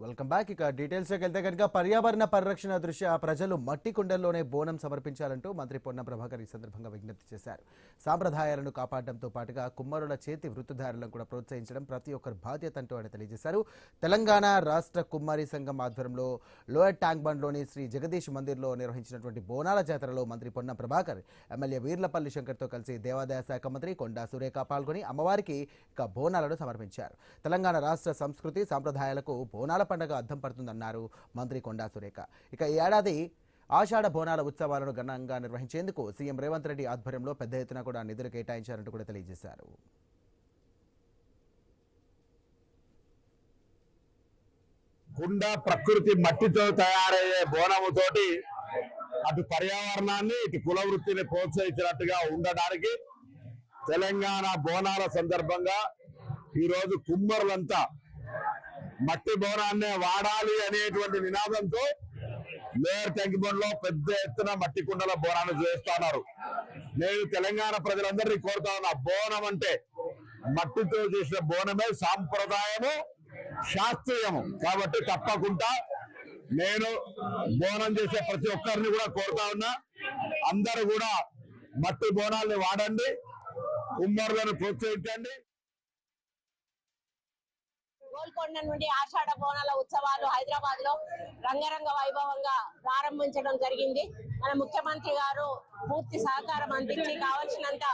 Welcome back. ఇక డీటెయిల్స్లోకి వెళ్తే కనుక పర్యావరణ పరిరక్షణ దృష్ట్యా ప్రజలు మట్టి కుండల్లోనే బోనం సమర్పించాలంటూ మంత్రి పొన్నం ప్రభాకర్ ఈ సందర్భంగా విజ్ఞప్తి చేశారు. సాంప్రదాయాలను కాపాడడంతో పాటుగా కుమ్మరుల చేతి వృత్తిదారులను కూడా ప్రోత్సహించడం ప్రతి ఒక్కరి బాధ్యత అంటూ ఆయన తెలియజేశారు. తెలంగాణ రాష్ట్ర కుమ్మరి సంఘం ఆధ్వర్యంలో లోయర్ ట్యాంక్ బండ్లోని శ్రీ జగదీష్ మందిర్లో నిర్వహించినటువంటి బోనాల జాతరలో మంత్రి పొన్నం ప్రభాకర్ ఎమ్మెల్యే వీర్లపల్లి శంకర్తో కలిసి దేవాదాయ శాఖ మంత్రి కొండా సురేఖ పాల్గొని అమ్మవారికి ఇక బోనాలను సమర్పించారు. తెలంగాణ రాష్ట్ర సంస్కృతి సాంప్రదాయాలకు బోనాల పండుగ అద్దం పడుతుందన్నారు మంత్రి కొండా సురేఖ. ఇక ఈ ఏడాది ఆషాఢ బోనాల ఉత్సవాలను ఘనంగా నిర్వహించేందుకు సీఎం రేవంత్ రెడ్డి ఆధ్వర్యంలో పెద్ద ఎత్తున కూడా నిధులు కేటాయించారంటూ కూడా తెలియజేశారు. కుండ ప్రకృతి మట్టితో తయారయ్యే బోనముతోటి అటు పర్యావరణాన్ని ఇటు కుల వృత్తిని ప్రోత్సహించినట్టుగా ఉండడానికి తెలంగాణ బోనాల సందర్భంగా ఈరోజు కుమ్మరులంతా మట్టి బోనాన్నే వాడాలి అనేటువంటి నినాదంతో లేయర్ ట్యాంక్ బండ్లో పెద్ద ఎత్తున మట్టి కుండల బోనాన్ని చేస్తున్నారు. నేను తెలంగాణ ప్రజలందరినీ కోరుతా ఉన్నా, బోనం అంటే మట్టితో చేసిన బోనమే సాంప్రదాయము, శాస్త్రీయము. కాబట్టి తప్పకుండా నేను బోనం చేసే ప్రతి ఒక్కరిని కూడా కోరుతా ఉన్నా, అందరూ కూడా మట్టి బోనాల్ని వాడండి, కుమ్మరులను ప్రోత్సహించండి. గోల్కొండ నుండి ఆషాఢ బోనాల ఉత్సవాలు హైదరాబాద్ లో రంగరంగ వైభవంగా ప్రారంభించడం జరిగింది. మన ముఖ్యమంత్రి గారు పూర్తి సహకారం అందించి కావలసినంత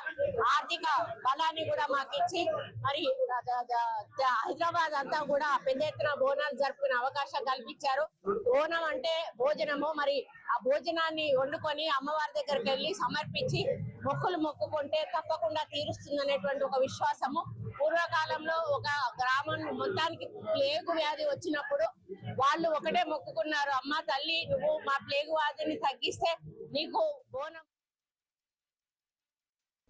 ఆర్థిక బలాన్ని కూడా మాకు ఇచ్చి మరి హైదరాబాద్ అంతా కూడా పెద్ద ఎత్తున బోనాలు జరుపుకునే అవకాశం కల్పించారు. బోనం అంటే భోజనము, మరి ఆ భోజనాన్ని వండుకొని అమ్మవారి దగ్గరికి వెళ్ళి సమర్పించి మొక్కులు మొక్కుకుంటే తప్పకుండా తీరుస్తుందనేటువంటి ఒక విశ్వాసము. పూర్వకాలంలో ఒక గ్రామం మొత్తానికి ప్లేగు వ్యాధి వచ్చినప్పుడు వాళ్ళు ఒకటే మొక్కుకున్నారు, అమ్మ తల్లి నువ్వు మా ప్లేగు వ్యాధిని తగ్గిస్తే నీకు బోనం